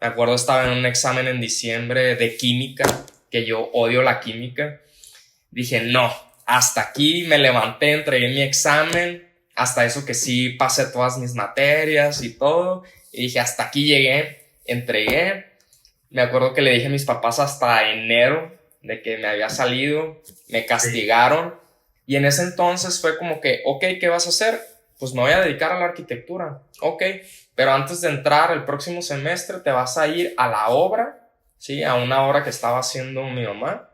Me acuerdo estaba en un examen en diciembre de química, que yo odio la química. Dije, no, hasta aquí me levanté, entregué mi examen, hasta eso que sí pasé todas mis materias y todo. Y dije, hasta aquí llegué, entregué. Me acuerdo que le dije a mis papás hasta enero de que me había salido, me Sí. castigaron. Y en ese entonces fue como que, ok, ¿qué vas a hacer? Pues me voy a dedicar a la arquitectura. Ok, pero antes de entrar el próximo semestre te vas a ir a la obra, ¿sí? A una obra que estaba haciendo mi mamá.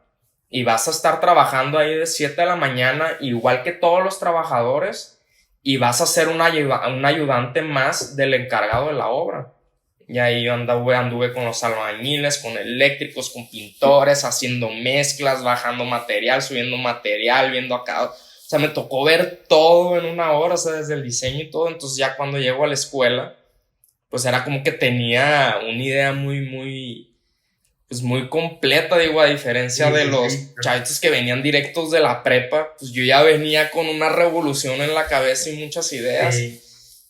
Y vas a estar trabajando ahí de 7 de la mañana, igual que todos los trabajadores, y vas a ser un ayudante más del encargado de la obra. Y ahí yo anduve con los albañiles, con eléctricos, con pintores, haciendo mezclas, bajando material, subiendo material, viendo acá. O sea, me tocó ver todo en una hora, o sea, desde el diseño y todo. Entonces ya cuando llego a la escuela, pues era como que tenía una idea pues muy completa, digo, a diferencia Sí, de sí, sí. los chavitos que venían directos de la prepa, pues yo ya venía con una revolución en la cabeza y muchas Sí, ideas,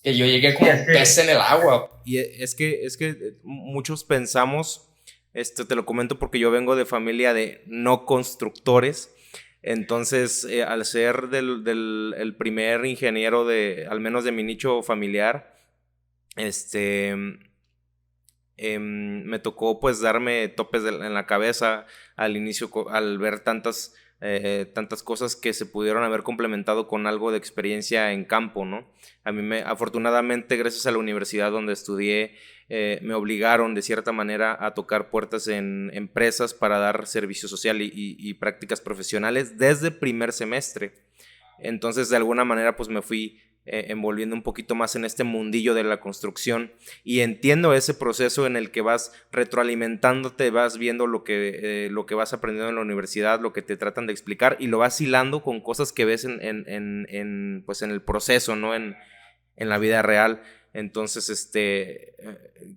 que yo llegué sí, es como pez que, en el agua. Y es que muchos pensamos, te lo comento porque yo vengo de familia de no constructores, entonces al ser el primer ingeniero de, al menos de mi nicho familiar, este, me tocó pues darme topes en la cabeza al inicio al ver tantas cosas que se pudieron haber complementado con algo de experiencia en campo, ¿no? Afortunadamente, gracias a la universidad donde estudié, me obligaron de cierta manera a tocar puertas en empresas para dar servicio social y prácticas profesionales desde primer semestre. Entonces, de alguna manera, pues me fui envolviendo un poquito más en este mundillo de la construcción y entiendo ese proceso en el que vas retroalimentándote, vas viendo lo que vas aprendiendo en la universidad, lo que te tratan de explicar y lo vas hilando con cosas que ves pues en el proceso, ¿no? En la vida real. Entonces,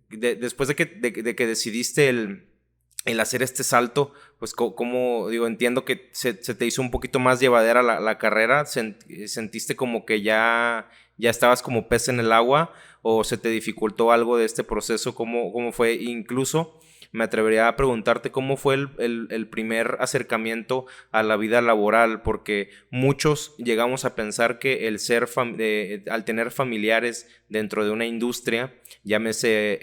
después de que decidiste el hacer este salto, pues como digo, entiendo que se te hizo un poquito más llevadera la carrera, sentiste como que ya estabas como pez en el agua o se te dificultó algo de este proceso, cómo fue, incluso me atrevería a preguntarte cómo fue el primer acercamiento a la vida laboral, porque muchos llegamos a pensar que al tener familiares dentro de una industria, llámese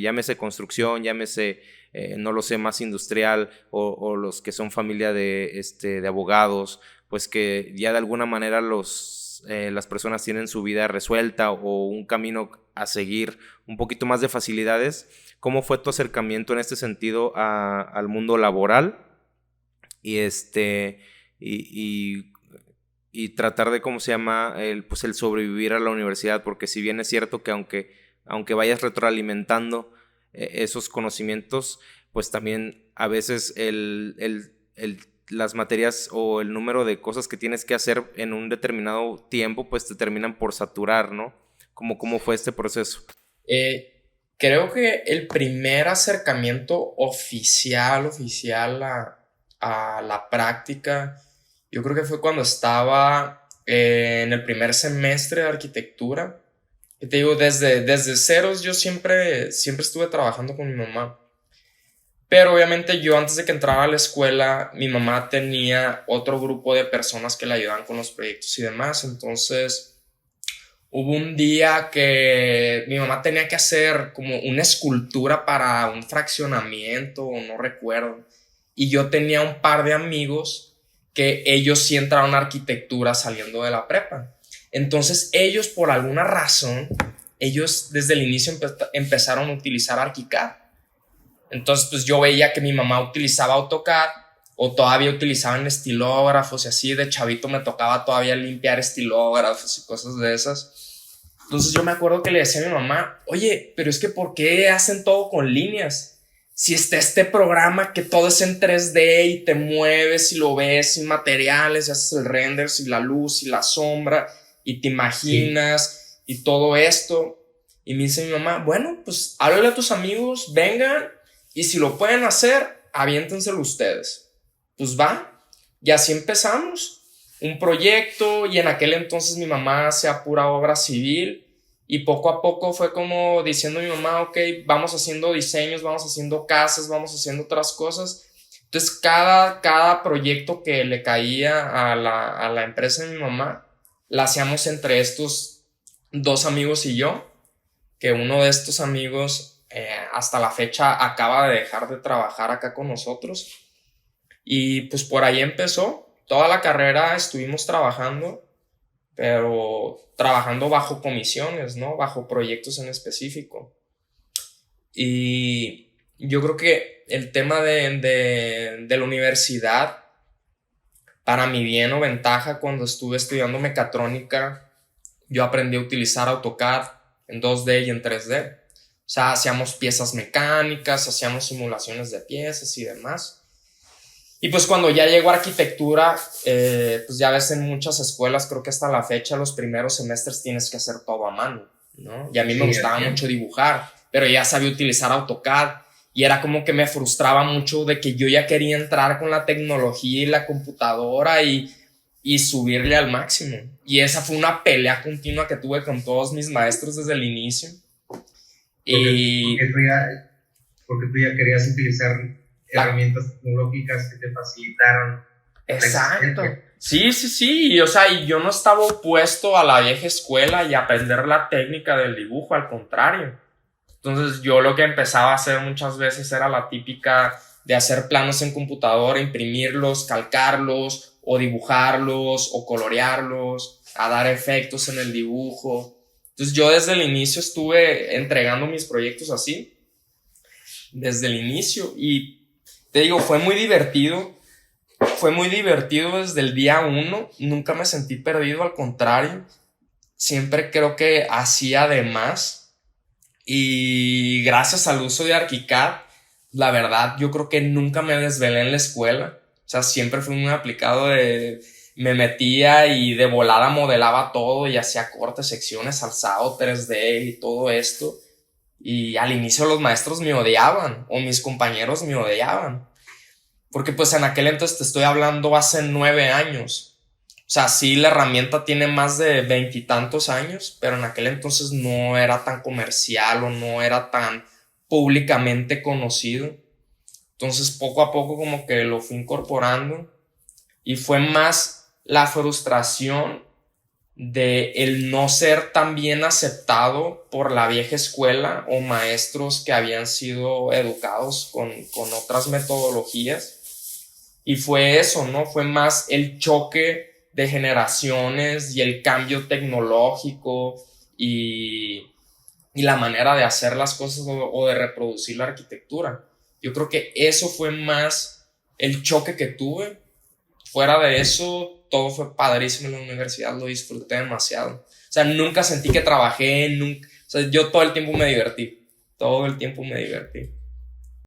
llámese construcción, llámese no lo sé, más industrial o los que son familia de abogados, pues que ya de alguna manera las personas tienen su vida resuelta o un camino a seguir, un poquito más de facilidades. ¿Cómo fue tu acercamiento en este sentido al mundo laboral? Y y, y, y tratar de, ¿cómo se llama? Pues el sobrevivir a la universidad, porque si bien es cierto que aunque vayas retroalimentando esos conocimientos, pues también a veces las materias o el número de cosas que tienes que hacer en un determinado tiempo, pues te terminan por saturar, ¿no? ¿Cómo fue este proceso? Eh, Creo que el primer acercamiento oficial a la práctica, yo creo que fue cuando estaba en el primer semestre de arquitectura. Y te digo, desde ceros yo siempre estuve trabajando con mi mamá. Pero obviamente yo antes de que entrara a la escuela, mi mamá tenía otro grupo de personas que le ayudaban con los proyectos y demás. Entonces hubo un día que mi mamá tenía que hacer como una escultura para un fraccionamiento, o no recuerdo. Y yo tenía un par de amigos que ellos sí entraron a arquitectura saliendo de la prepa. Entonces ellos por alguna razón, ellos desde el inicio empezaron a utilizar ArchiCAD. Entonces, pues yo veía que mi mamá utilizaba AutoCAD o todavía utilizaban estilógrafos y así. De chavito me tocaba todavía limpiar estilógrafos y cosas de esas. Entonces yo me acuerdo que le decía a mi mamá, oye, pero es que ¿por qué hacen todo con líneas? Si está este programa que todo es en 3D y te mueves y lo ves sin materiales, y haces el render, y la luz y la sombra y te sí. imaginas y todo esto. Y me dice mi mamá, bueno, pues háblale a tus amigos, vengan y si lo pueden hacer, aviéntenselo ustedes. Pues va. Y así empezamos. Un proyecto y en aquel entonces mi mamá hacía pura obra civil Y poco a poco fue como diciendo mi mamá, ok, vamos haciendo diseños, vamos haciendo casas, vamos haciendo otras cosas. Entonces, cada proyecto que le caía a la empresa de mi mamá, la hacíamos entre estos dos amigos y yo, que uno de estos amigos hasta la fecha acaba de dejar de trabajar acá con nosotros. Y pues por ahí empezó. Toda la carrera estuvimos trabajando, pero trabajando bajo comisiones, ¿no? Bajo proyectos en específico. Y yo creo que el tema de la universidad, para mi bien o ventaja, cuando estuve estudiando mecatrónica, yo aprendí a utilizar AutoCAD en 2D y en 3D. O sea, hacíamos piezas mecánicas, hacíamos simulaciones de piezas y demás. Y pues cuando ya llegó a arquitectura, pues ya ves en muchas escuelas, creo que hasta la fecha, los primeros semestres tienes que hacer todo a mano, ¿no? Y a mí me gustaba mucho dibujar, pero ya sabía utilizar AutoCAD y era como que me frustraba mucho de que yo ya quería entrar con la tecnología y la computadora y subirle al máximo. Y esa fue una pelea continua que tuve con todos mis maestros desde el inicio. Porque tú ya querías utilizar herramientas tecnológicas que te facilitaron. Exacto. Sí. O sea, y yo no estaba opuesto a la vieja escuela y a aprender la técnica del dibujo, al contrario. Entonces yo lo que empezaba a hacer muchas veces era la típica de hacer planos en computadora, imprimirlos, calcarlos, o dibujarlos, o colorearlos, a dar efectos en el dibujo. Entonces yo desde el inicio estuve entregando mis proyectos así, desde el inicio, y te digo, fue muy divertido desde el día 1, nunca me sentí perdido, al contrario, siempre creo que hacía de más, y gracias al uso de ArchiCAD, la verdad, yo creo que nunca me desvelé en la escuela, o sea, siempre fui muy aplicado me metía y de volada modelaba todo y hacía cortes, secciones, alzado, 3D y todo esto. Y al inicio los maestros me odiaban, o mis compañeros me odiaban, porque pues en aquel entonces, te estoy hablando hace 9 años, o sea, sí, la herramienta tiene más de 20 y tantos años, pero en aquel entonces no era tan comercial o no era tan públicamente conocido. Entonces poco a poco como que lo fui incorporando, y fue más la frustración de el no ser tan bien aceptado por la vieja escuela o maestros que habían sido educados con otras metodologías. Y fue eso, ¿no? Fue más el choque de generaciones y el cambio tecnológico y la manera de hacer las cosas o de reproducir la arquitectura. Yo creo que eso fue más el choque que tuve. Fuera de eso, todo fue padrísimo en la universidad, lo disfruté demasiado. O sea, nunca sentí que trabajé, o sea, yo todo el tiempo me divertí.